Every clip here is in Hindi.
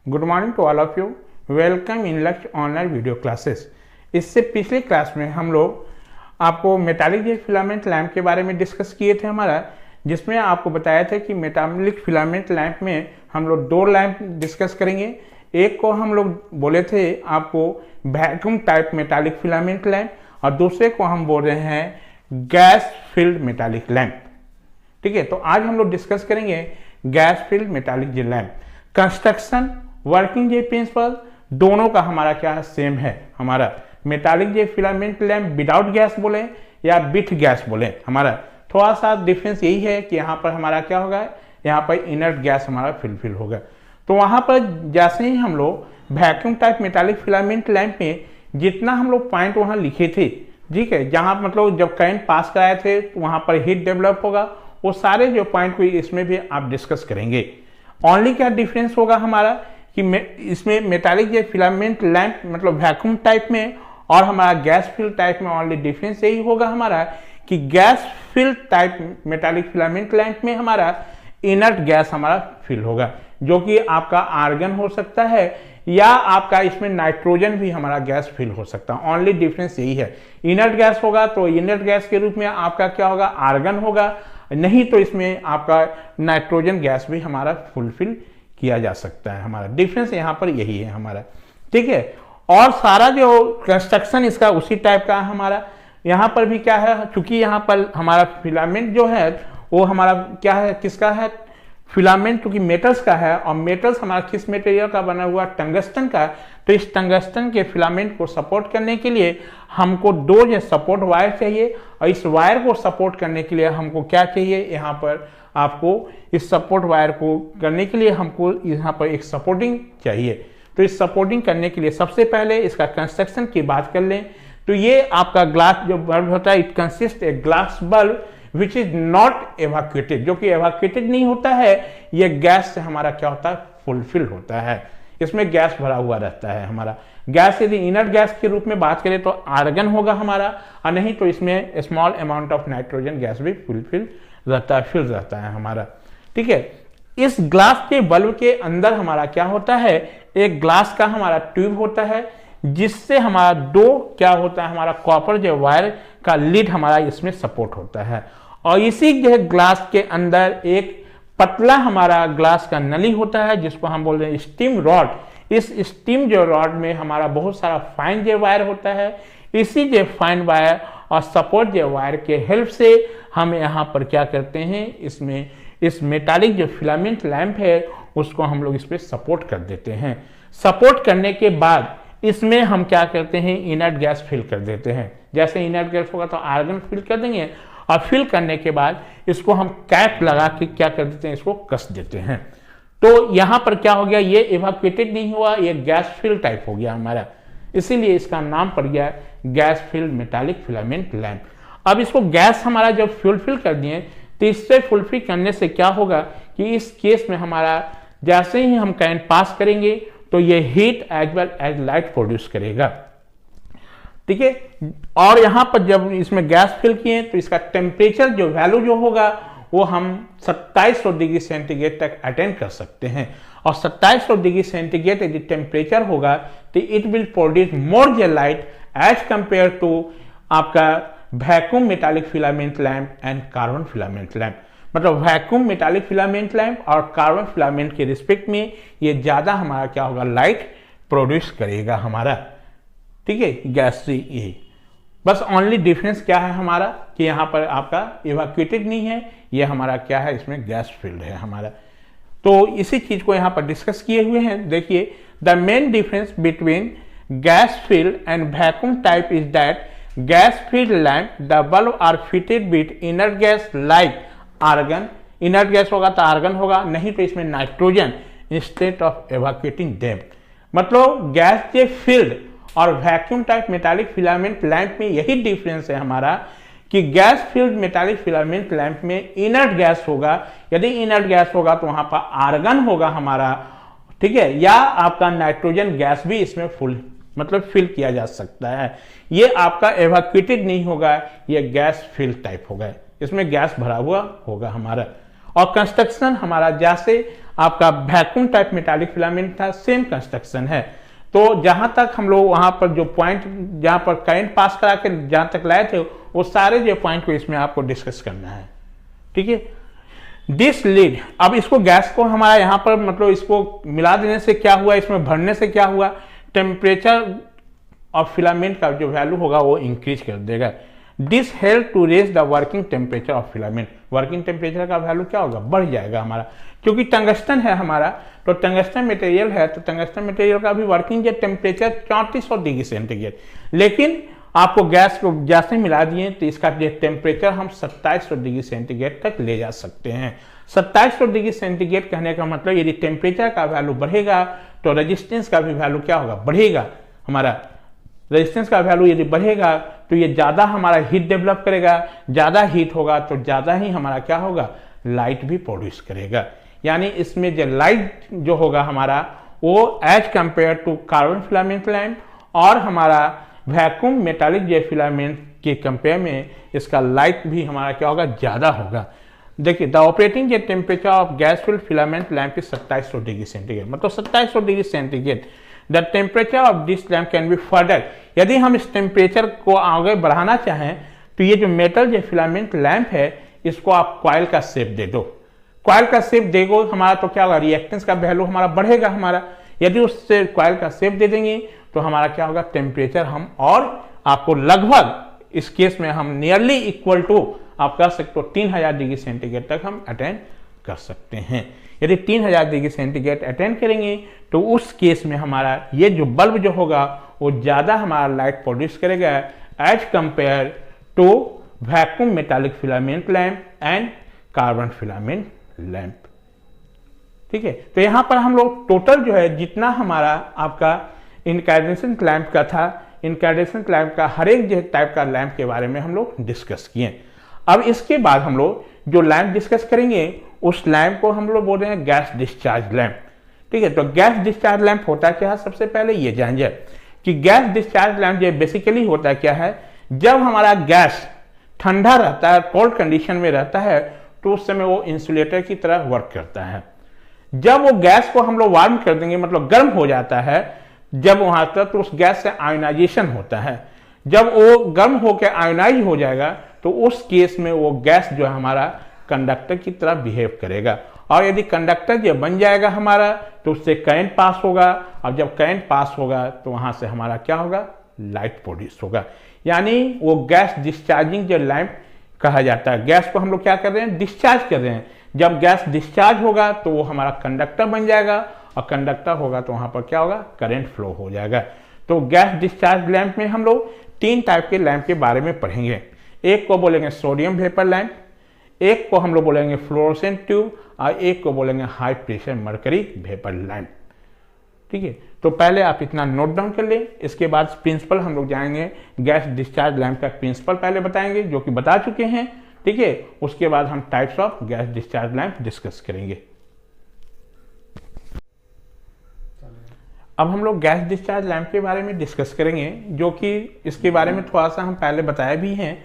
Good morning to all of you. Welcome in Lakshya online video classes. इससे पिछले क्लास में हम लोग आपको मेटालिक जे फिलामेंट लैंप के बारे में डिस्कस किए थे हमारा, जिसमें आपको बताया था कि मेटालिक फिलामेंट लैंप में हम लोग दो लैंप डिस्कस करेंगे। एक को हम लोग बोले थे आपको vacuum type metallic filament lamp और दूसरे को हम बोल रहे हैं गैस फिल्ड मेटालिक लैंप। ठीक है, तो आज हम लोग डिस्कस करेंगे गैस फिल्ड मेटालिक जे लैंप। कंस्ट्रक्शन, वर्किंग जे प्रिंसिपल दोनों का हमारा क्या है, सेम है। हमारा metallic J filament lamp without gas बोले या विथ गैस बोले, हमारा थोड़ा सा डिफरेंस यही है कि यहाँ पर हमारा क्या होगा, यहाँ पर इनर्ट गैस हमारा फिल होगा। तो वहाँ पर जैसे ही हम लोग vacuum type metallic filament lamp में जितना हम लोग पॉइंट वहाँ लिखे थे, ठीक है, जहाँ मतलब जब करंट पास कराए थे तो वहाँ पर हीट डेवलप होगा, वो सारे जो पॉइंट को इसमें भी आप डिस्कस करेंगे। ओनली क्या डिफरेंस होगा हमारा कि इसमें मेटालिक जे फिलामेंट लैंप मतलब वैक्यूम टाइप में और हमारा गैस फिल्ड टाइप में ओनली डिफरेंस यही होगा हमारा कि gas filled type metallic filament lamp में हमारा इनर्ट गैस हमारा फिल होगा, जो कि आपका आर्गन हो सकता है या आपका इसमें नाइट्रोजन भी हमारा गैस फिल हो सकता है। ओनली डिफरेंस यही है। इनर्ट गैस होगा तो इनर्ट गैस के रूप में आपका क्या होगा, आर्गन होगा, नहीं तो इसमें आपका नाइट्रोजन गैस भी हमारा फुलफिल किया जा सकता है। हमारा डिफरेंस यहाँ पर यही है हमारा, ठीक है। और सारा जो कंस्ट्रक्शन इसका उसी टाइप का है हमारा। यहाँ पर भी क्या है, चूंकि यहाँ पर हमारा फिलामेंट जो है वो हमारा क्या है, किसका है, फिलामेंट क्योंकि मेटल्स का है और मेटल्स हमारा किस मटेरियल का बना हुआ, टंगस्टन का। तो इस टंगस्टन के फिलामेंट को सपोर्ट करने के लिए हमको दो जो सपोर्ट वायर चाहिए और इस वायर को सपोर्ट करने के लिए हमको क्या चाहिए, यहाँ पर आपको इस सपोर्ट वायर को करने के लिए हमको यहाँ पर एक सपोर्टिंग चाहिए। तो इस सपोर्टिंग करने के लिए सबसे पहले इसका कंस्ट्रक्शन की बात कर लें तो ये आपका ग्लास जो बल्ब होता है, it consist a glass bulb which is not evacuated, जो कि एवाक्यूएटेड नहीं होता है, ये गैस से हमारा क्या होता है, फुलफिल होता है। इसमें गैस भरा हुआ रहता है हमारा। गैस यदि इनर्ट गैस के रूप में बात करें तो आर्गन होगा हमारा, और नहीं तो इसमें small amount of nitrogen gas भी फुलफिल रहता है, फिल रहता है हमारा, ठीक है। इस ग्लास के बल्ब के अंदर हमारा क्या होता है, एक ग्लास का हमारा ट्यूब होता है जिससे हमारा दो क्या होता है, हमारा कॉपर जो वायर का लीड हमारा इसमें सपोर्ट होता है और इसी जो ग्लास के अंदर एक पतला हमारा ग्लास का नली होता है जिसको हम बोल रहे हैं स्टीम रॉड। इस स्टीम जो रॉड में हमारा बहुत सारा फाइन जो वायर होता है, इसी जो फाइन वायर और सपोर्ट जो वायर के हेल्प से हम यहाँ पर क्या करते हैं, इसमें इस मेटालिक जो फिलामेंट लैंप है उसको हम लोग इस पर सपोर्ट कर देते हैं। सपोर्ट करने के बाद इसमें हम क्या करते हैं, इनर्ट गैस फिल कर देते हैं। जैसे इनर्ट गैस होगा तो आर्गन फिल कर देंगे और फिल करने के बाद इसको हम कैप लगा के क्या कर देते हैं, इसको कस देते हैं। तो यहाँ पर क्या हो गया, ये इवैक्यूएटेड नहीं हुआ, ये गैस फिल टाइप हो गया हमारा, इसीलिए इसका नाम पड़ गया gas filled metallic filament lamp. अब इसको गैस हमारा जब फुलफिल कर दिए तो इससे फुलफिल करने से क्या होगा कि इस केस में हमारा जैसे ही हम करंट पास करेंगे तो ये heat as well as light produce करेगा, ठीक है। और यहाँ पर जब इसमें गैस फिल किए तो इसका टेम्परेचर जो वैल्यू जो होगा वो हम 2700 डिग्री सेंटीग्रेड तक अटेंड कर सकते हैं और 2700 डिग्री सेंटीग्रेड यदि टेम्परेचर होगा तो इट विल प्रोड्यूस मोर जे लाइट एज कंपेयर टू आपका vacuum metallic filament lamp and carbon filament lamp. मतलब वैक्यूम मेटालिक फिलामेंट लैंप और कार्बन फिलामेंट के रिस्पेक्ट में ये ज्यादा हमारा क्या होगा, लाइट प्रोड्यूस करेगा हमारा, ठीक है, गैस से। ये बस ओनली डिफरेंस क्या है हमारा कि यहाँ पर आपका इवैक्यूएटेड नहीं है, ये हमारा क्या है, इसमें गैस फिल्ड है हमारा। तो इसी चीज को यहाँ पर डिस्कस किए हुए हैं। देखिए, the main difference between gas filled and vacuum type is that gas filled lamp the bulb are fitted with inert gas like argon. Inert gas होगा तो आर्गन होगा, नहीं तो इसमें nitrogen instead of evacuating them. मतलब गैस के फील्ड और vacuum type metallic filament lamp में यही डिफरेंस है हमारा कि gas filled metallic filament lamp में इनर्ट गैस होगा। यदि इनर्ट गैस होगा तो वहां पर आर्गन होगा हमारा, ठीक है, या आपका नाइट्रोजन गैस भी इसमें फुल मतलब फिल किया जा सकता है। ये आपका एवैक्यूएटेड नहीं होगा, ये गैस फिल्ड टाइप होगा, इसमें गैस भरा हुआ होगा हमारा। और कंस्ट्रक्शन हमारा जैसे आपका वैक्यूम टाइप मेटालिक फिलामेंट था, सेम कंस्ट्रक्शन है। तो जहां तक हम लोग वहां पर जो पॉइंट जहां पर करंट पास करा के जहां तक लाए थे वो सारे जो पॉइंट को इसमें आपको डिस्कस करना है, ठीक है। दिस लीड, अब इसको गैस को हमारा यहाँ पर मतलब इसको मिला देने से क्या हुआ, इसमें भरने से क्या हुआ, टेम्परेचर ऑफ फिलामेंट का जो वैल्यू होगा वो इंक्रीज कर देगा। This help to raise the working temperature of filament, working temperature का वैल्यू क्या होगा, बढ़ जाएगा हमारा, क्योंकि टंगस्टन है हमारा, तो टंगस्टन मटेरियल है, तो टंगस्टन मटेरियल का भी वर्किंग टेम्परेचर 3400 डिग्री सेंटीग्रेड, लेकिन आपको गैस को जैसे मिला दिए तो इसका टेम्परेचर हम 2700 डिग्री सेंटीग्रेड तक ले जा सकते हैं। 2700 डिग्री सेंटीग्रेड कहने का मतलब यदि टेम्परेचर का वैल्यू बढ़ेगा तो रेजिस्टेंस का भी वैल्यू क्या होगा, बढ़ेगा। हमारा रेजिस्टेंस का वैल्यू यदि बढ़ेगा तो ये ज़्यादा हमारा हीट डेवलप करेगा, ज़्यादा हीट होगा तो ज़्यादा ही हमारा क्या होगा, लाइट भी प्रोड्यूस करेगा। यानी इसमें जो लाइट जो होगा हमारा वो as compare to carbon filament lamp और हमारा वैक्यूम मेटालिक जे फिलामेंट के कंपेयर में इसका लाइट भी हमारा क्या होगा, ज़्यादा होगा। देखिए the operating J temperature of gas filled filament lamp is 2700 degree centigrade, मतलब 2700 degree centigrade. The temperature of this lamp can be further, यदि हम इस टेम्परेचर को आगे बढ़ाना चाहें तो ये जो मेटल जो फिलामेंट लैम्प है इसको आप कॉइल का शेप दे दो, कॉइल का शेप देगो हमारा तो क्या होगा, रिएक्टेंस का वैल्यू हमारा बढ़ेगा हमारा। यदि उससे कॉइल का शेप दे देंगे तो हमारा क्या होगा, टेम्परेचर हम और आपको लगभग इस केस में हम नियरली इक्वल टू आप कर सकते हो 3000 डिग्री सेंटीग्रेड तक हम अटेंड कर सकते हैं। यदि 3000 डिग्री सेंटीग्रेड अटेंड करेंगे तो उस केस में हमारा ये जो बल्ब जो होगा वो ज़्यादा हमारा लाइट प्रोड्यूस करेगा as compare to vacuum metallic filament lamp and carbon filament lamp, ठीक है। तो यहाँ पर हम लोग टोटल जो है जितना हमारा आपका इनकैंडेसेंट लैम्प का था, इनकैंडेसेंट लैम्प का हर एक जो टाइप का लैम्प के बारे में हम लोग डिस्कस किए। अब इसके बाद हम लोग जो लैम्प डिस्कस करेंगे उस लैम्प को हम लोग बोल रहे हैं गैस डिस्चार्ज लैम्प, ठीक है। तो गैस डिस्चार्ज लैम्प होता क्या है, सबसे पहले ये जान जाए कि गैस डिस्चार्ज लैम्प जो बेसिकली होता क्या है, जब हमारा गैस ठंडा रहता है, कोल्ड कंडीशन में रहता है तो उस समय वो इंसुलेटर की तरह वर्क करता है। जब वो गैस को हम लोग वार्म कर देंगे मतलब गर्म हो जाता है, जब वहां तक तो उस गैस से आयोनाइजेशन होता है, जब वो गर्म होकर आयोनाइज हो जाएगा तो उस केस में वो गैस जो है हमारा कंडक्टर की तरह बिहेव करेगा, और यदि कंडक्टर जो बन जाएगा हमारा तो उससे करंट पास होगा, और जब करंट पास होगा तो वहां से हमारा क्या होगा, लाइट प्रोड्यूस होगा। यानी वो गैस डिस्चार्जिंग जो लैम्प कहा जाता है। गैस को हम लोग क्या कर रहे हैं, डिस्चार्ज कर रहे हैं। जब गैस डिस्चार्ज होगा तो वो हमारा कंडक्टर बन जाएगा, और कंडक्टर होगा तो वहां पर क्या होगा, करंट फ्लो हो जाएगा। तो गैस डिस्चार्ज लैम्प में हम लोग 3 टाइप के लैम्प के बारे में पढ़ेंगे। एक को बोलेंगे सोडियम वेपर लैम्प, एक को हम लोग बोलेंगे फ्लोरोसेंट ट्यूब, और एक को बोलेंगे high pressure mercury vapour lamp, ठीक है। तो पहले आप इतना नोट डाउन कर लें, इसके बाद प्रिंसिपल हम लोग जाएंगे, गैस डिस्चार्ज लैम्प का प्रिंसिपल पहले बताएंगे जो कि बता चुके हैं, ठीक है। उसके बाद हम types of gas discharge lamp discuss करेंगे। अब हम लोग गैस डिस्चार्ज लैम्प के बारे में डिस्कस करेंगे, जो कि इसके बारे में थोड़ा सा हम पहले बताए भी हैं।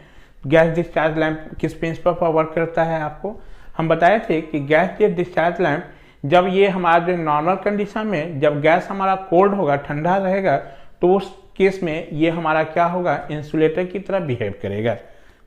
गैस डिस्चार्ज लैम्प किस प्रिंसिपल पर वर्क करता है, आपको हम बताए थे कि गैस डिस्चार्ज लैम्प जब ये हमारा जो नॉर्मल कंडीशन में जब गैस हमारा कोल्ड होगा, ठंडा रहेगा, तो उस केस में ये हमारा क्या होगा, इंसुलेटर की तरह बिहेव करेगा,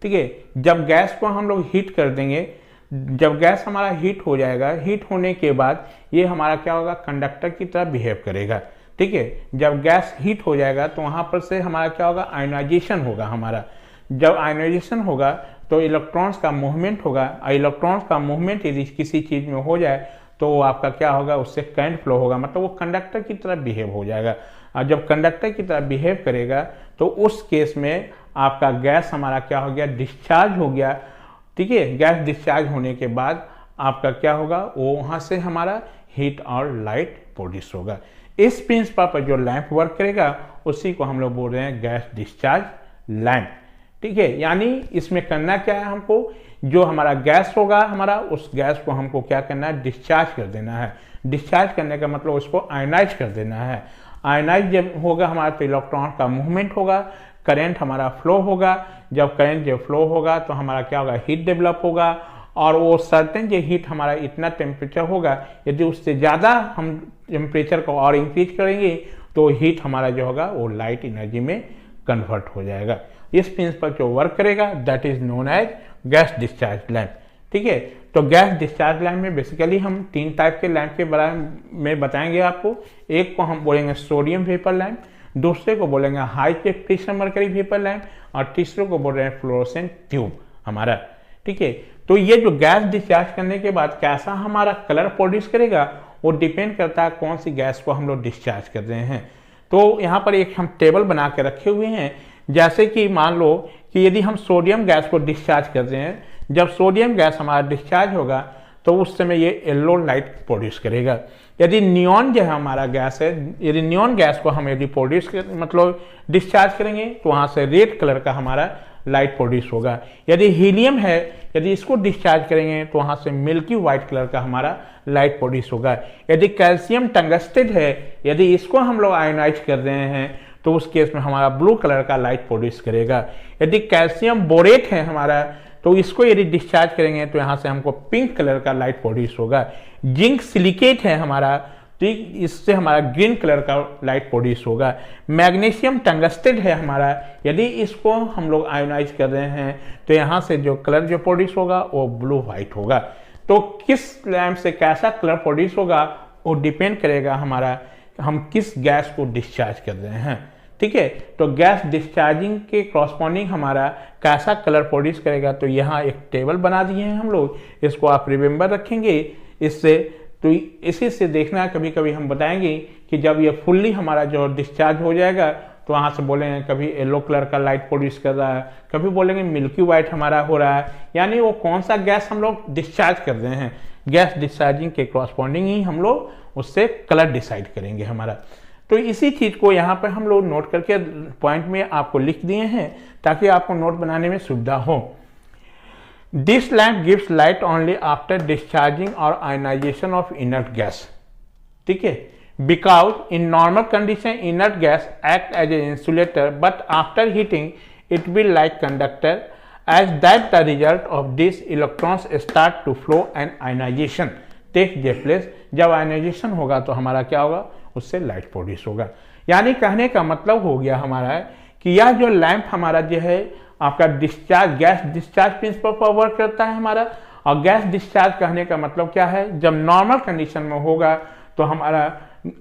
ठीक है। जब गैस को हम लोग हीट कर देंगे, जब गैस हमारा हीट हो जाएगा, हीट होने के बाद ये हमारा क्या होगा, कंडक्टर की तरह बिहेव करेगा, ठीक है। जब गैस हीट हो जाएगा तो वहां पर से हमारा क्या होगा, आयोनाइजेशन होगा हमारा। जब आयोनाइजेशन होगा तो इलेक्ट्रॉन्स का मूवमेंट होगा, और इलेक्ट्रॉन्स का मूवमेंट यदि किसी चीज में हो जाए तो आपका क्या होगा, उससे करंट फ्लो होगा, मतलब वो कंडक्टर की तरह बिहेव हो जाएगा। और जब कंडक्टर की तरह बिहेव करेगा तो उस केस में आपका गैस हमारा क्या हो गया, डिस्चार्ज हो गया, ठीक है। गैस डिस्चार्ज होने के बाद आपका क्या होगा, वो वहां से हमारा हीट और लाइट प्रोड्यूस होगा। इस प्रिंसिपल पर जो लैंप वर्क करेगा उसी को हम लोग बोल रहे हैं गैस डिस्चार्ज लैंप, ठीक है। यानी इसमें करना क्या है, हमको जो हमारा गैस होगा हमारा, उस गैस को हमको क्या करना है, डिस्चार्ज कर देना है। डिस्चार्ज करने का मतलब उसको आयनाइज कर देना है। आयनाइज जब होगा हमारा तो इलेक्ट्रॉन का मूवमेंट होगा, करंट हमारा फ्लो होगा। जब करंट जब फ्लो होगा तो हमारा क्या होगा, हीट डेवलप होगा, और वो सर्टेन जो हीट हमारा इतना टेम्परेचर होगा, यदि उससे ज़्यादा हम टेम्परेचर को और इंक्रीज करेंगे तो हीट हमारा जो होगा वो लाइट एनर्जी में कन्वर्ट हो जाएगा। इस प्रिंसिपल जो वर्क करेगा that is known as gas discharge lamp. ठीक है, तो गैस डिस्चार्ज लैम्प में बेसिकली हम 3 टाइप के लैम्प के बारे में बताएंगे आपको। एक को हम बोलेंगे सोडियम वेपर लैम्प, दूसरे को बोलेंगे high pressure mercury vapour lamp, और तीसरे को बोल रहे हैं फ्लोरोसेंट ट्यूब हमारा। ठीक है, तो ये जो गैस डिस्चार्ज करने के बाद कैसा हमारा कलर प्रोड्यूस करेगा वो डिपेंड करता है कौन सी गैस को हम लोग डिस्चार्ज कर रहे हैं। तो यहाँ पर एक हम टेबल बना के रखे हुए हैं, जैसे कि मान लो कि यदि हम सोडियम गैस को डिस्चार्ज कर रहे हैं, जब सोडियम गैस हमारा डिस्चार्ज होगा तो उस समय ये येलो लाइट प्रोड्यूस करेगा। यदि नियॉन जो है हमारा गैस है, यदि नियॉन गैस को हम यदि प्रोड्यूस मतलब डिस्चार्ज करेंगे तो वहाँ से रेड कलर का हमारा लाइट प्रोड्यूस होगा। यदि हीलियम है, यदि इसको डिस्चार्ज करेंगे तो वहाँ से मिल्की व्हाइट कलर का हमारा लाइट प्रोड्यूस होगा। यदि कैल्शियम टंगस्टेड है, यदि इसको हम लोग आयोनाइज कर रहे हैं तो उस केस में हमारा ब्लू कलर का लाइट प्रोड्यूस करेगा। यदि कैल्शियम बोरेट है हमारा, तो इसको यदि डिस्चार्ज करेंगे तो यहाँ से हमको पिंक कलर का लाइट प्रोड्यूस होगा। जिंक सिलिकेट है हमारा, तो इससे हमारा ग्रीन कलर का लाइट प्रोड्यूस होगा। मैग्नीशियम टंगस्टेड है हमारा, यदि इसको हम लोग आयोनाइज कर रहे हैं तो यहाँ से जो कलर जो प्रोड्यूस होगा वो ब्लू व्हाइट होगा। तो किस लैम्प से कैसा कलर प्रोड्यूस होगा वो डिपेंड करेगा हमारा हम किस गैस को डिस्चार्ज कर रहे हैं। ठीक है, तो गैस डिस्चार्जिंग के कॉरस्पॉन्डिंग हमारा कैसा कलर प्रोड्यूस करेगा, तो यहाँ एक टेबल बना दिए हैं हम लोग, इसको आप रिमेंबर रखेंगे इससे। तो इसी से देखना, कभी कभी हम बताएंगे कि जब ये फुल्ली हमारा जो डिस्चार्ज हो जाएगा तो वहाँ से बोलेंगे कभी येलो कलर का लाइट प्रोड्यूस कर रहा है, कभी बोलेंगे मिल्की व्हाइट हमारा हो रहा है, यानी वो कौन सा गैस हम लोग डिस्चार्ज कर रहे हैं। गैस डिस्चार्जिंग के कॉरस्पॉन्डिंग ही हम लोग उससे कलर डिसाइड करेंगे हमारा। तो इसी चीज को यहाँ पर हम लोग नोट करके पॉइंट में आपको लिख दिए हैं ताकि आपको नोट बनाने में सुविधा हो। This lamp gives light only after discharging और आयनाइजेशन ऑफ इनर्ट गैस। ठीक है, because in normal condition inert gas act as a insulator but after heating it will like conductor as that the result of this electrons start to flow and ionisation take the place. जब आयनाइजेशन होगा तो हमारा क्या होगा, उससे लाइट प्रोड्यूस होगा। यानी कहने का मतलब हो गया हमारा कि यह जो लैंप हमारा जो है आपका डिस्चार्ज गैस डिस्चार्ज प्रिंसिपल पर वर्क करता है हमारा। और गैस डिस्चार्ज कहने का मतलब क्या है, जब नॉर्मल कंडीशन में होगा तो हमारा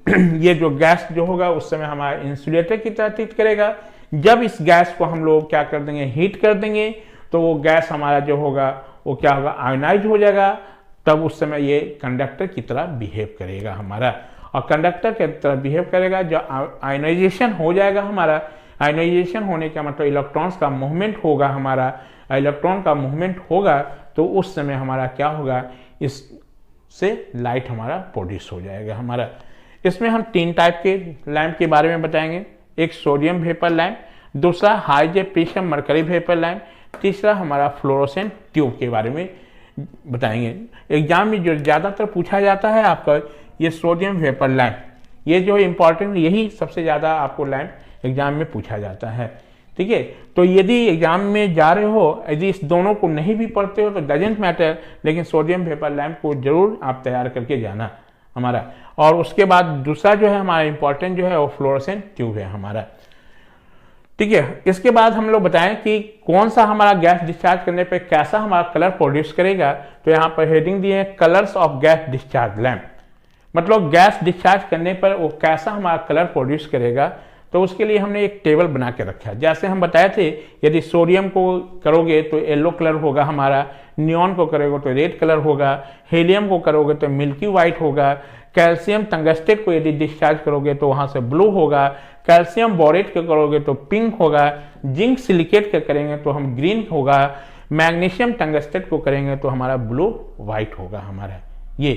ये जो गैस जो होगा उस समय हमारा इंसुलेटर की तरह ट्रीट करेगा। जब इस गैस को हम लोग क्या कर देंगे, हीट कर देंगे, तो वो गैस हमारा जो होगा वो क्या होगा, आयोनाइज हो जाएगा। तब उस समय ये कंडक्टर की तरह बिहेव करेगा हमारा, और कंडक्टर की तरह बिहेव करेगा। जब आयोनाइजेशन हो जाएगा हमारा, आयोनाइजेशन होने का मतलब इलेक्ट्रॉन्स का मूवमेंट होगा हमारा, इलेक्ट्रॉन का मूवमेंट होगा तो उस समय हमारा क्या होगा, इससे लाइट हमारा प्रोड्यूस हो जाएगा हमारा। इसमें हम 3 टाइप के लैंप के बारे में बताएंगे। एक सोडियम वेपर लैंप, दूसरा high pressure mercury vapour lamp, तीसरा हमारा फ्लोरोसेंट ट्यूब के बारे में बताएंगे। एग्जाम में जो ज़्यादातर पूछा जाता है आपका ये सोडियम वेपर लैंप, ये जो इम्पॉर्टेंट, यही सबसे ज़्यादा आपको लैंप एग्जाम में पूछा जाता है। ठीक है, तो यदि एग्जाम में जा रहे हो, यदि इस दोनों को नहीं भी पढ़ते हो तो डजेंट मैटर, लेकिन सोडियम वेपर लैंप को जरूर आप तैयार करके जाना हमारा। और उसके बाद दूसरा जो है हमारा इंपॉर्टेंट जो है वो फ्लोरोसेंट ट्यूब है हमारा। ठीक है, इसके बाद हम लोग बताएं कि कौन सा हमारा गैस डिस्चार्ज करने पे कैसा हमारा कलर प्रोड्यूस करेगा। तो यहाँ पर हेडिंग दिए हैं colours of gas discharge lamp, मतलब गैस डिस्चार्ज करने पर वो कैसा हमारा कलर प्रोड्यूस करेगा। तो उसके लिए हमने एक टेबल बना के रखा है। जैसे हम बताए थे, यदि सोडियम को करोगे तो येलो कलर होगा हमारा, नियॉन को करोगे तो रेड कलर होगा, हीलियम को करोगे तो मिल्की व्हाइट होगा, कैल्शियम टंगस्टेट को यदि डिस्चार्ज करोगे तो वहां से ब्लू होगा, कैल्शियम बोरेट के करोगे तो पिंक होगा, जिंक सिलिकेट के करेंगे तो हम ग्रीन होगा, मैग्नीशियम टंगस्टेट को करेंगे तो हमारा ब्लू व्हाइट होगा हमारा ये।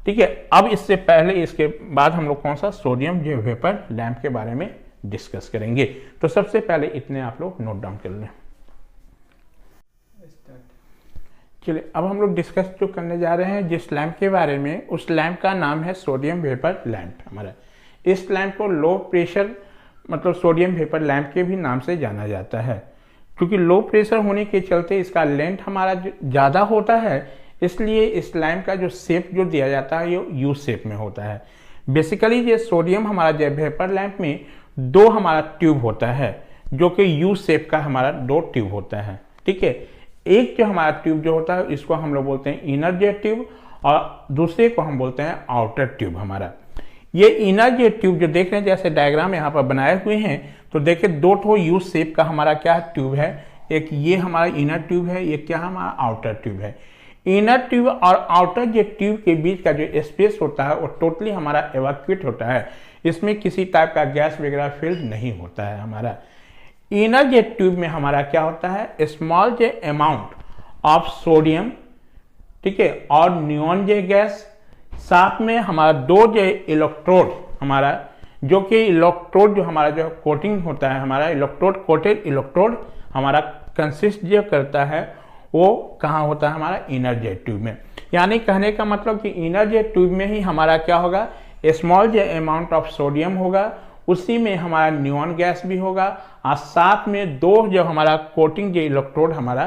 ठीक है, अब इससे पहले इसके बाद हम लोग कौन सा सोडियम जो वेपर लैंप के बारे में डिस्कस करेंगे। तो सबसे पहले इतने आप लोग नोट डाउन कर लें। चलिए, अब हम लोग डिस्कस जो करने जा रहे हैं जिस लैंप के बारे में, उस लैंप का नाम है सोडियम वेपर लैंप हमारा। इस लैंप को लो प्रेशर मतलब सोडियम वेपर लैंप के भी नाम से जाना जाता है। क्योंकि लो प्रेशर होने के चलते इसका लेंथ हमारा ज़्यादा होता है, इसलिए इस लैम्प का जो शेप जो दिया जाता है ये यू शेप में होता है। बेसिकली ये सोडियम हमारा जो वेपर लैंप में दो हमारा ट्यूब होता है, जो कि यू शेप का हमारा दो ट्यूब होता है। ठीक है, एक जो हमारा ट्यूब जो होता है इसको हम लोग बोलते हैं इनर जेट ट्यूब और दूसरे को हम बोलते हैं आउटर ट्यूब हमारा। ये इनर जेट ट्यूब जो देख रहे हैं, जैसे डायग्राम यहाँ पर बनाए हुए हैं, तो देखिए दो ठो यू शेप का हमारा क्या ट्यूब है, एक ये हमारा इनर ट्यूब है, एक क्या हमारा आउटर ट्यूब है। इनर ट्यूब और आउटर जेट ट्यूब के बीच का जो स्पेस होता है वो टोटली हमारा एवाक्यूएट होता है, इसमें किसी टाइप का गैस वगैरह फिल्ड नहीं होता है हमारा। इनर जेट ट्यूब में हमारा क्या होता है, स्मॉल जे अमाउंट ऑफ सोडियम, ठीक है, और नियॉन जे गैस, साथ में हमारा दो जो इलेक्ट्रोड हमारा, जो कि इलेक्ट्रोड जो हमारा जो कोटिंग होता है हमारा इलेक्ट्रोड, कोटेड इलेक्ट्रोड हमारा कंसिस्ट जो करता है वो कहाँ होता है हमारा इनर जेट ट्यूब में। यानी कहने का मतलब कि इनर जेट ट्यूब में ही हमारा क्या होगा, स्मॉल जे अमाउंट ऑफ सोडियम होगा, उसी में हमारा नियॉन गैस भी होगा और साथ में दो जो हमारा कोटिंग जो इलेक्ट्रोड हमारा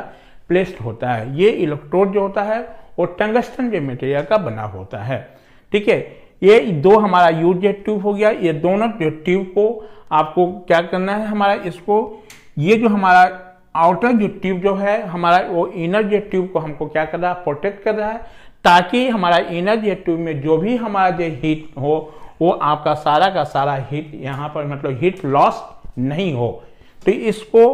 प्लेस्ड होता है। ये इलेक्ट्रोड जो होता है वो टंगस्टन जो मटेरियल का बना होता है। ठीक है, ये दो हमारा यू जेट ट्यूब हो गया। ये दोनों जो ट्यूब को आपको क्या करना है हमारा, इसको ये जो हमारा आउटर जो ट्यूब जो है हमारा वो इनर जेट ट्यूब को हमको क्या कर रहा है, प्रोटेक्ट कर रहा है, ताकि हमारा इनर जेट ट्यूब में जो भी हमारा जो हीट हो वो आपका सारा का सारा हीट यहाँ पर मतलब हीट लॉस नहीं हो। तो इसको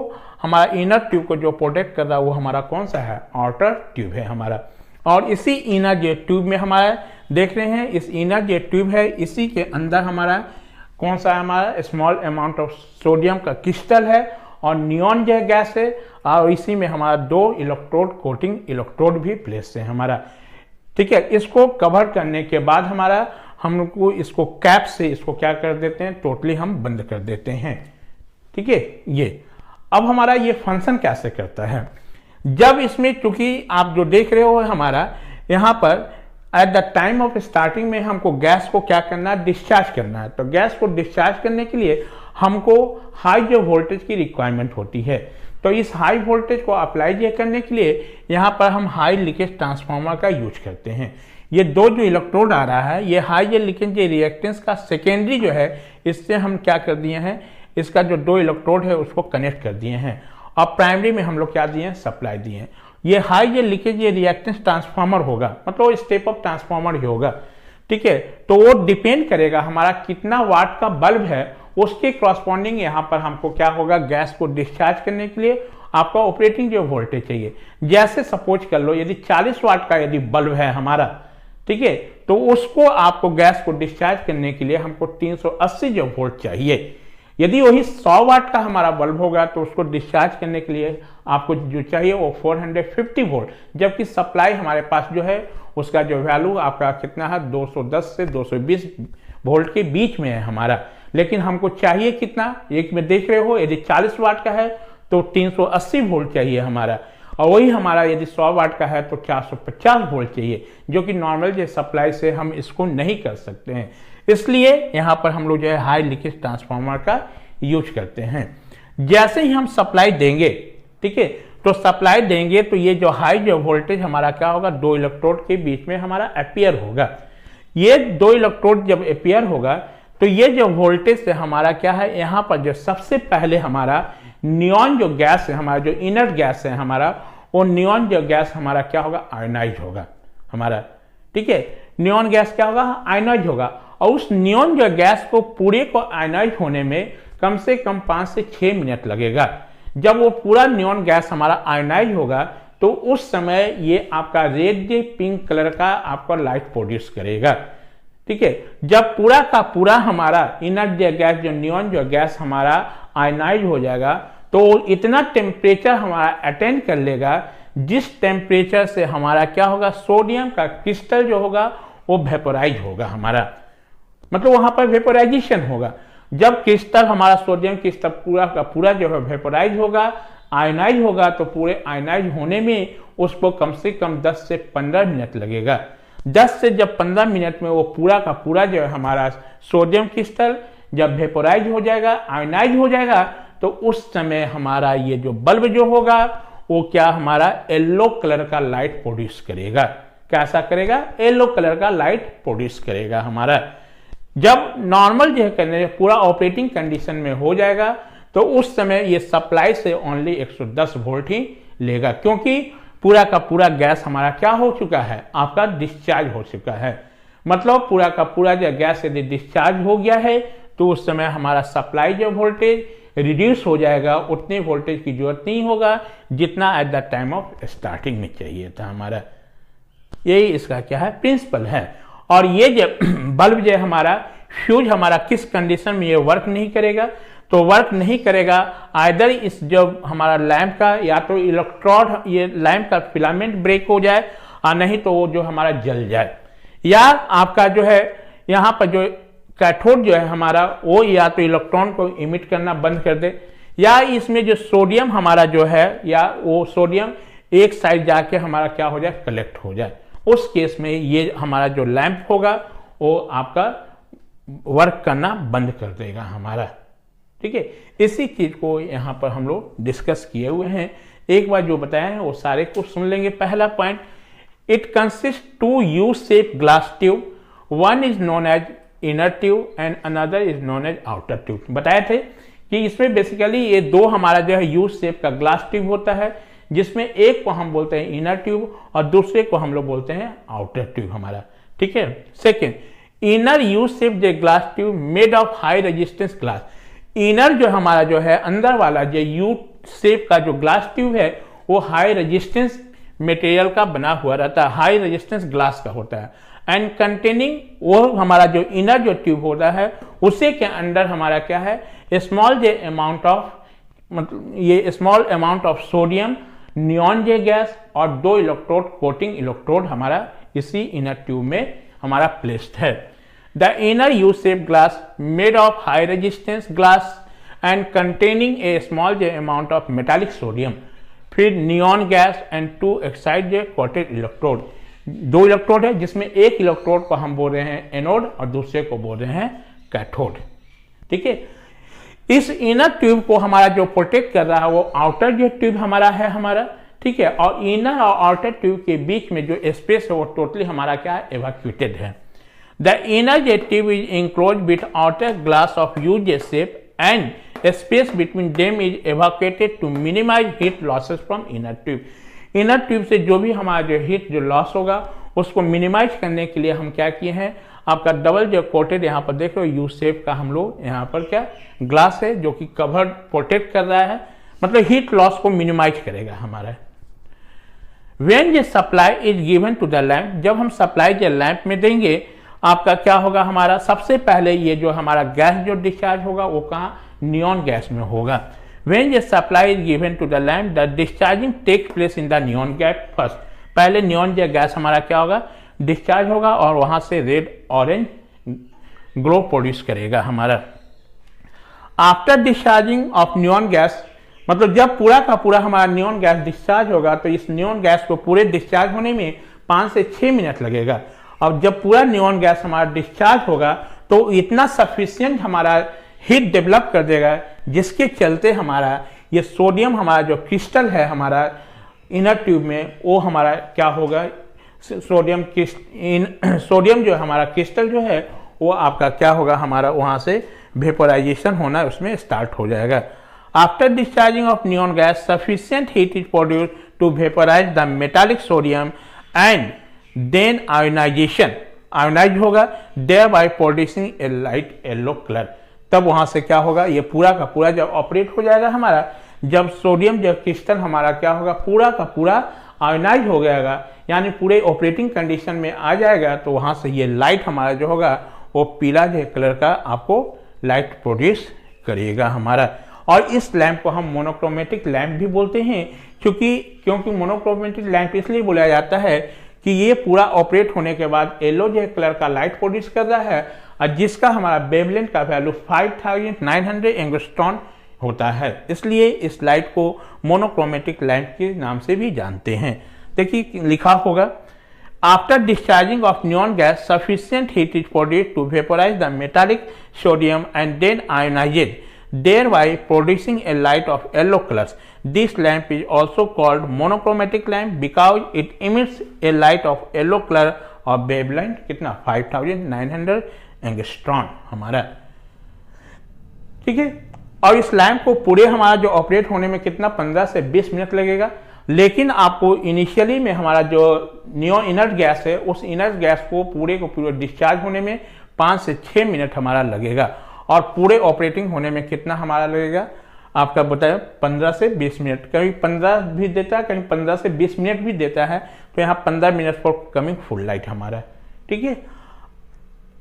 हमारा इनर ट्यूब को जो प्रोटेक्ट कर रहा है वो हमारा कौन सा है, आउटर ट्यूब है हमारा। और इसी इनर जेट ट्यूब में हमारा देख रहे हैं, इस इनर जेट ट्यूब है, इसी के अंदर हमारा कौन सा है, हमारा स्मॉल अमाउंट ऑफ सोडियम का क्रिस्टल है और नियॉन जो गैस है, और इसी में हमारा दो इलेक्ट्रोड कोटिंग इलेक्ट्रोड भी प्लेस है हमारा। ठीक है, इसको कवर करने के बाद हमारा हम लोग को इसको कैप से इसको क्या कर देते हैं, टोटली हम बंद कर देते हैं। ठीक है, ये अब हमारा ये फंक्शन कैसे करता है, जब इसमें चूंकि आप जो देख रहे हो हमारा यहाँ पर at the time of starting में हमको गैस को क्या करना है, डिस्चार्ज करना है। तो गैस को डिस्चार्ज करने के लिए हमको हाई जो वोल्टेज की रिक्वायरमेंट होती है। तो इस हाई वोल्टेज को अप्लाई करने के लिए यहाँ पर हम हाई लीकेज ट्रांसफार्मर का यूज करते हैं। ये दो जो इलेक्ट्रोड आ रहा है, ये हाई लीकेज रिएक्टेंस का सेकेंडरी जो है, इससे हम क्या कर दिए हैं, इसका जो दो इलेक्ट्रोड है उसको कनेक्ट कर दिए हैं और प्राइमरी में हम लोग क्या दिए हैं, सप्लाई दिए हैं। ये हाई लीकेज रिएक्टेंस ट्रांसफार्मर होगा, मतलब स्टेप अप ट्रांसफार्मर ही होगा। ठीक है, तो वो डिपेंड करेगा हमारा कितना वाट का बल्ब है, उसके क्रॉसपॉन्डिंग यहाँ पर हमको क्या होगा, गैस को डिस्चार्ज करने के लिए आपका ऑपरेटिंग जो वोल्टेज चाहिए। जैसे सपोज कर लो यदि 40 वाट का यदि बल्ब है हमारा, ठीक है, तो उसको आपको गैस को डिस्चार्ज करने के लिए हमको 380 जो वोल्ट चाहिए। यदि वही 100 वाट का हमारा बल्ब होगा तो उसको डिस्चार्ज करने के लिए आपको जो चाहिए वो 450 वोल्ट, जबकि सप्लाई हमारे पास जो है उसका जो वैल्यू आपका कितना है, 210 से 220 वोल्ट के बीच में है हमारा। लेकिन हमको चाहिए कितना, एक में देख रहे हो, यदि 40 वाट का है तो 380 वोल्ट चाहिए हमारा, और वही हमारा यदि 100 वाट का है तो 450 वोल्ट चाहिए, जो कि नॉर्मल जो सप्लाई से हम इसको नहीं कर सकते हैं। इसलिए यहाँ पर हम लोग जो है हाई लीकेज ट्रांसफार्मर का यूज करते हैं। जैसे ही हम सप्लाई देंगे, ठीक है, तो सप्लाई देंगे तो ये जो हाई जो वोल्टेज हमारा क्या होगा, दो इलेक्ट्रोड के बीच में हमारा अपीयर होगा। ये दो इलेक्ट्रोड जब अपीयर होगा तो ये जो वोल्टेज से हमारा क्या है, यहाँ पर जो सबसे पहले हमारा नियॉन जो गैस है, हमारा जो इनर गैस है हमारा, वो नियॉन जो गैस हमारा क्या होगा, आयनाइज होगा हमारा। ठीक है, नियॉन गैस क्या होगा, आयनाइज होगा, और उस नियॉन जो गैस को पूरे को आयनाइज होने में कम से कम 5 से 6 मिनट लगेगा। जब वो पूरा नियॉन गैस हमारा आयनाइज होगा तो उस समय ये आपका रेड पिंक कलर का आपका लाइट प्रोड्यूस करेगा। ठीक है, जब पूरा का पूरा हमारा इनर गैस जो नियॉन जो गैस हमारा आयनाइज हो जाएगा तो इतना टेम्परेचर हमारा अटेंड कर लेगा जिस टेम्परेचर से हमारा क्या होगा, सोडियम का क्रिस्टल जो होगा वो वेपोराइज होगा हमारा, मतलब वहां पर वेपोराइजेशन होगा। जब क्रिस्टल हमारा सोडियम क्रिस्टल पूरा का पूरा जो है वेपोराइज होगा, आयनाइज होगा, तो पूरे आयनाइज होने में उसको कम से कम 10 से 15 मिनट लगेगा। 10 से जब 15 मिनट में वो पूरा का पूरा जो है हमारा सोडियम क्रिस्टल जब वेपोराइज हो जाएगा, आयनाइज हो जाएगा, तो उस समय हमारा ये जो बल्ब जो होगा वो क्या हमारा येलो कलर का लाइट प्रोड्यूस करेगा। कैसा करेगा? येलो कलर का लाइट प्रोड्यूस करेगा हमारा। जब नॉर्मल जो है पूरा ऑपरेटिंग कंडीशन में हो जाएगा तो उस समय ये सप्लाई से ओनली 110 वोल्ट ही लेगा, क्योंकि पूरा का पूरा गैस हमारा क्या हो चुका है? आपका डिस्चार्ज हो चुका है। मतलब पूरा का पूरा जो गैस यदि डिस्चार्ज हो गया है तो उस समय हमारा सप्लाई जो वोल्टेज रिड्यूस हो जाएगा, उतने वोल्टेज की जरूरत नहीं होगा जितना at the time of starting में चाहिए था हमारा। यही इसका क्या है? प्रिंसिपल है। और ये जो बल्ब जो हमारा फ्यूज हमारा किस कंडीशन में ये वर्क नहीं करेगा? तो वर्क नहीं करेगा आइदर इस जो हमारा लैंप का या तो इलेक्ट्रोड ये लैंप का फिलामेंट ब्रेक हो जाए और नहीं तो वो जो हमारा जल जाए, या आपका जो है यहाँ पर जो कैथोड जो है हमारा वो या तो इलेक्ट्रॉन को इमिट करना बंद कर दे, या इसमें जो सोडियम हमारा जो है या वो सोडियम एक साइड जाके हमारा क्या हो जाए? कलेक्ट हो जाए। उस केस में ये हमारा जो लैंप होगा वो आपका वर्क करना बंद कर देगा हमारा। ठीक है, इसी चीज को यहाँ पर हम लोग डिस्कस किए हुए हैं। एक बार जो बताया है वो सारे को सुन लेंगे। पहला point, it consist to U shape glass tube, one is known as inner tube and another is known as outer tube. बताए थे कि इसमें बेसिकली ये दो हमारा जो है यू शेप का ग्लास ट्यूब होता है, जिसमें एक को हम बोलते हैं इनर ट्यूब और दूसरे को हम लोग बोलते हैं आउटर ट्यूब हमारा। ठीक है। सेकेंड, इनर यू शेप जो glass tube made of high resistance glass. Inner जो हमारा जो है अंदर वाला जो यू शेप का जो ग्लास ट्यूब है वो हाई रेजिस्टेंस मटेरियल का बना हुआ रहता है, हाई रेजिस्टेंस ग्लास का होता है। एंड कंटेनिंग वो हमारा जो इनर जो ट्यूब होता है उसे के अंदर हमारा क्या है? स्मॉल जे अमाउंट ऑफ मतलब ये small amount of sodium neon J gas और दो इलेक्ट्रोड कोटिंग इलेक्ट्रोड हमारा इसी इनर ट्यूब में हमारा प्लेस्ड है। The inner U shape glass made of high resistance glass and containing a small जे अमाउंट ऑफ मेटालिक सोडियम, फिर neon gas and two oxide जे कोटेड इलेक्ट्रोड। दो इलेक्ट्रोड है जिसमें एक इलेक्ट्रोड को हम बोल रहे हैं एनोड और दूसरे को बोल रहे हैं कैथोड। ठीक है। इस इनर ट्यूब को हमारा जो प्रोटेक्ट कर रहा है वो आउटर जो ट्यूब हमारा है हमारा। ठीक है। और इनर और आउटर ट्यूब के बीच में जो स्पेस है वो टोटली हमारा क्या है? एवाक्यूटेड है। द इनर जे tube is enclose with outer glass of U जे shape and space between them is evacuated to minimize heat losses from inner tube. Inner tube से जो भी हमारा जो हीट जो लॉस होगा उसको मिनिमाइज करने के लिए हम क्या किए हैं? आपका डबल जो कोटेड यहाँ पर देख रहे हो यू शेप का हम लोग यहाँ पर क्या ग्लास है जो कि कवर प्रोटेक्ट कर रहा है, मतलब हीट लॉस को मिनिमाइज करेगा हमारा। व्हेन ये supply is given to the lamp, जब हम सप्लाई जो लैंप में देंगे आपका क्या होगा? हमारा सबसे पहले ये जो हमारा गैस जो डिस्चार्ज होगा वो कहाँ? नियॉन गैस में होगा। When the supply is given to the lamp, the discharging takes place in the neon gas first. पहले नियॉन जो गैस हमारा क्या होगा? डिस्चार्ज होगा और वहां से रेड ऑरेंज ग्लो प्रोड्यूस करेगा हमारा। After discharging of neon gas, मतलब जब पूरा का पूरा हमारा नियॉन गैस डिस्चार्ज होगा तो इस नियॉन गैस को पूरे डिस्चार्ज होने में 5 से 6 मिनट लगेगा। और जब पूरा नियॉन गैस हमारा डिस्चार्ज होगा तो इतना सफिशियंट हमारा हीट डेवलप कर देगा जिसके चलते हमारा ये सोडियम हमारा जो क्रिस्टल है हमारा इनर ट्यूब में वो हमारा क्या होगा? सोडियम जो हमारा क्रिस्टल जो है वो आपका क्या होगा? हमारा वहां से वेपोराइजेशन होना उसमें स्टार्ट हो जाएगा। After discharging of neon gas sufficient heat is produced to vaporize the metallic sodium and then ionization, ionize होगा thereby producing a light yellow colour. तब वहां से क्या होगा? ये पूरा का पूरा जब ऑपरेट हो जाएगा हमारा, जब सोडियम जब क्रिस्टल हमारा क्या होगा? पूरा का पूरा आयोनाइज हो जाएगा, यानी पूरे ऑपरेटिंग कंडीशन में आ जाएगा, तो वहां से ये लाइट हमारा जो होगा वो पीला जो कलर का आपको लाइट प्रोड्यूस करेगा हमारा। और इस लैंप को हम मोनोक्रोमेटिक लैंप भी बोलते हैं, क्योंकि मोनोक्रोमेटिक लैंप इसलिए बोला जाता है कि ये पूरा ऑपरेट होने के बाद येलो जो कलर का लाइट प्रोड्यूस कर रहा है और जिसका हमारा वेवलेंथ का वैल्यू 5900 एंगस्ट्रॉन होता है, इसलिए इस लाइट को मोनोक्रोमेटिक लैंप के नाम से भी जानते हैं। देखिए लिखा होगा, after discharging of neon gas sufficient heat is produced to vaporize the metallic sodium and then ionized thereby producing a light of yellow color. This lamp is also called monochromatic lamp because it emits a light of yellow color of wavelength कितना 5900 एंगस्ट्रॉन हमारा, ठीक है। और इस लैंप को पूरे हमारा जो ऑपरेट होने में कितना 15 से 20 मिनट लगेगा, लेकिन आपको इनिशियली में हमारा जो नियो इनर्ट गैस है उस इनर्ट गैस को पूरे डिस्चार्ज होने में 5 से 6 मिनट हमारा लगेगा, और पूरे ऑपरेटिंग होने में कितना हमारा लगेगा आपका बताया 15 से 20 मिनट, कभी 15 भी देता है, कहीं 15 से 20 मिनट भी देता है, तो यहाँ 15 minute for coming full light हमारा, ठीक है।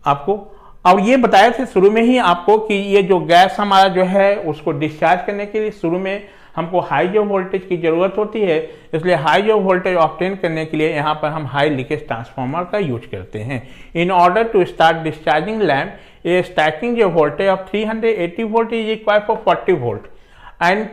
आपको और ये बताया थे शुरू में ही आपको कि ये जो गैस हमारा जो है उसको डिस्चार्ज करने के लिए शुरू में हमको हाई जो वोल्टेज की जरूरत होती है, इसलिए हाई जो वोल्टेज ऑब्टेन करने के लिए यहाँ पर हम हाई लीकेज ट्रांसफार्मर का यूज करते हैं। In order to start discharging lamp a starting जो voltage of 380 volt is equal for 40 volt and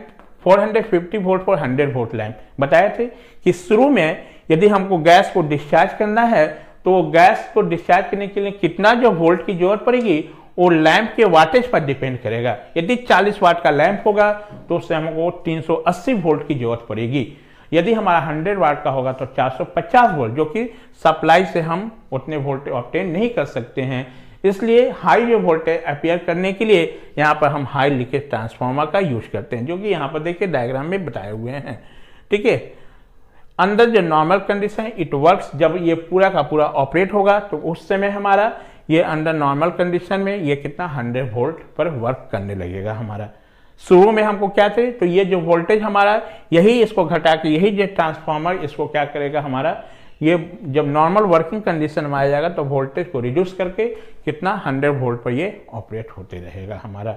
450 volt for 100 volt lamp. बताए थे कि शुरू में यदि हमको गैस को डिस्चार्ज करना है तो गैस को डिस्चार्ज करने के लिए कितना जो वोल्ट की जरूरत पड़ेगी वो लैंप के वाटेज पर डिपेंड करेगा। यदि 40 वाट का लैंप होगा तो उससे हमको 380 वोल्ट की जरूरत पड़ेगी, यदि हमारा 100 वाट का होगा तो 450 वोल्ट, जो कि सप्लाई से हम उतने वोल्टेज ऑब्टेन नहीं कर सकते हैं। इसलिए हाई जो वोल्टेज अपीयर करने के लिए यहाँ पर हम हाई लीकेज ट्रांसफार्मर का यूज करते हैं, जो कि यहाँ पर देखिए डायग्राम में बताए हुए हैं, ठीक है। अंदर जो नॉर्मल कंडीशन इट वर्क्स, जब ये पूरा का पूरा ऑपरेट होगा तो उस समय हमारा ये अंडर नॉर्मल कंडीशन में ये कितना 100 वोल्ट पर वर्क करने लगेगा हमारा। शुरू में हमको क्या थे तो ये जो वोल्टेज हमारा यही इसको घटा के यही जो ट्रांसफार्मर इसको क्या करेगा हमारा, ये जब नॉर्मल वर्किंग कंडीशन में आ जाएगा तो वोल्टेज को रिड्यूस करके कितना 100 वोल्ट पर ये ऑपरेट होते रहेगा हमारा।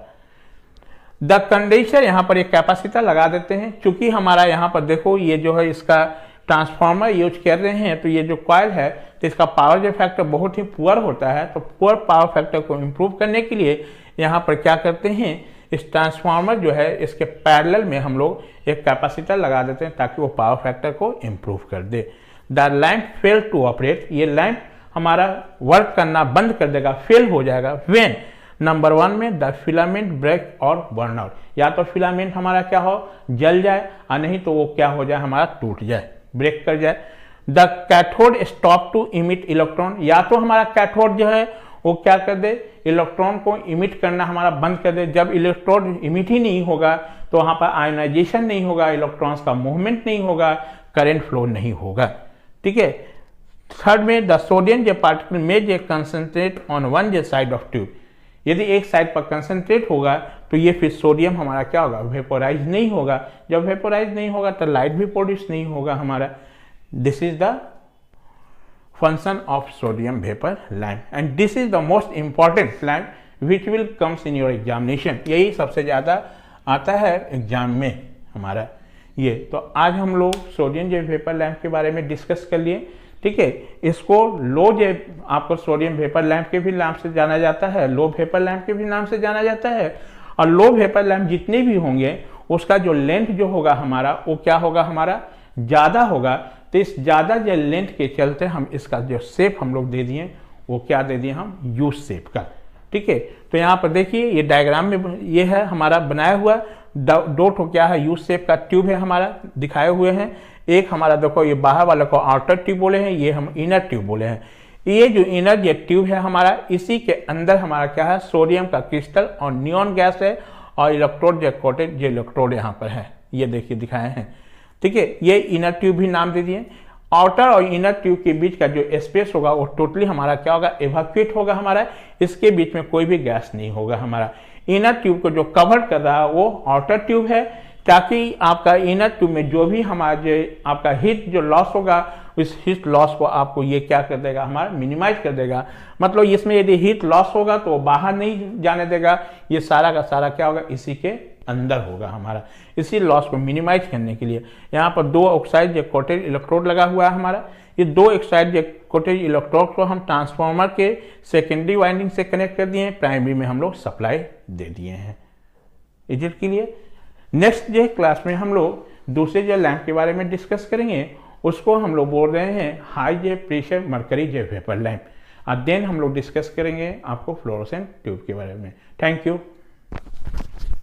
द कंडेंसर, यहाँ पर एक कैपेसिटर लगा देते हैं, चूंकि हमारा यहाँ पर देखो ये जो है इसका ट्रांसफार्मर यूज कर रहे हैं तो ये जो कॉइल है तो इसका पावर जो फैक्टर बहुत ही पुअर होता है, तो पुअर पावर फैक्टर को इम्प्रूव करने के लिए यहाँ पर क्या करते हैं, इस ट्रांसफार्मर जो है इसके पैरेलल में हम लोग एक कैपेसिटर लगा देते हैं ताकि वो पावर फैक्टर को इम्प्रूव कर दे। The lamp fail to operate, ये लैंप हमारा वर्क करना बंद कर देगा, फेल हो जाएगा व्हेन नंबर 1 में द फिलामेंट ब्रेक और बर्न आउट, या तो फिलामेंट हमारा क्या हो जल जाए और नहीं तो वो क्या हो जाए हमारा टूट जाए, ब्रेक कर जाए। The cathode stop to emit electron, या तो हमारा कैथोड जो है वो क्या कर दे इलेक्ट्रॉन को इमिट करना हमारा बंद कर दे। जब इलेक्ट्रॉन इमिट ही नहीं होगा तो वहां पर आयोनाइजेशन नहीं होगा, इलेक्ट्रॉन्स का मूवमेंट नहीं होगा, करंट फ्लो नहीं होगा, ठीक है। थर्ड में द सोडियम जे पार्टिकल में जे कंसंट्रेट ऑन वन जे साइड ऑफ ट्यूब, यदि एक साइड पर कंसंट्रेट होगा तो ये फिर सोडियम हमारा क्या होगा वेपोराइज नहीं होगा, जब वेपोराइज नहीं होगा तो लाइट भी प्रोड्यूस नहीं होगा हमारा। This is the function of sodium vapour lamp and this is the most important lamp which will comes in your examination, यही सबसे ज्यादा आता है एग्जाम में हमारा ये। तो आज हम लोग सोडियम जे वेपर लैंप के बारे में डिस्कस कर लिए, ठीक है। इसको लो जे आपको सोडियम वेपर लैंप के भी नाम से जाना जाता है, लो वेपर लैंप के भी नाम से जाना जाता है, और लो वेपर लैंप जितने भी होंगे उसका जो लेंथ जो होगा हमारा वो क्या होगा हमारा ज्यादा होगा। तो इस ज्यादा जो लेंथ के चलते हम इसका जो शेप हम लोग दे दिए वो क्या दे दिए हम यू शेप का, ठीक है। तो यहाँ पर देखिए ये डायग्राम में ये है हमारा बनाया हुआ दो ठो क्या है यू शेप का ट्यूब है हमारा दिखाए हुए हैं। एक हमारा देखो ये बाहर वाले को आउटर ट्यूब बोले हैं, ये हम इनर ट्यूब बोले हैं। ये जो इनर ये ट्यूब है हमारा इसी के अंदर हमारा क्या है सोडियम का क्रिस्टल और नियॉन गैस है, और इलेक्ट्रोड जो कोटेड जो इलेक्ट्रोड यहाँ पर है ये देखिए दिखाए हैं, ठीक है। ये इनर ट्यूब भी नाम दे दिए। आउटर और इनर ट्यूब के बीच का जो स्पेस होगा वो टोटली हमारा क्या होगा एवाक्यूएट होगा हमारा, इसके बीच में कोई भी गैस नहीं होगा हमारा। इनर ट्यूब को जो कवर कर रहा है वो आउटर ट्यूब है, ताकि आपका इनर ट्यूब में जो भी हमारा जो आपका हीट जो लॉस होगा इस हीट लॉस को आपको ये क्या कर देगा हमारा मिनिमाइज कर देगा। मतलब इसमें यदि हीट लॉस होगा तो वो बाहर नहीं जाने देगा, ये सारा का सारा क्या होगा इसी के अंदर होगा हमारा। इसी लॉस को मिनिमाइज करने के लिए यहाँ पर 2 ऑक्साइड जो कोटेड इलेक्ट्रोड लगा हुआ है हमारा। ये 2 ऑक्साइड जो कोटेड इलेक्ट्रोड को हम ट्रांसफार्मर के सेकेंडरी वाइंडिंग से कनेक्ट कर दिए हैं, प्राइमरी में हम लोग सप्लाई दे दिए हैं इजिट के लिए। नेक्स्ट जो क्लास में हम लोग दूसरे जो लैंप के बारे में डिस्कस करेंगे, उसको हम लोग बोल रहे हैं हाई जे प्रेशर मरकरी जे वेपर लैंप, और देन हम लोग डिस्कस करेंगे आपको फ्लोरोसेंट ट्यूब के बारे में। Thank you.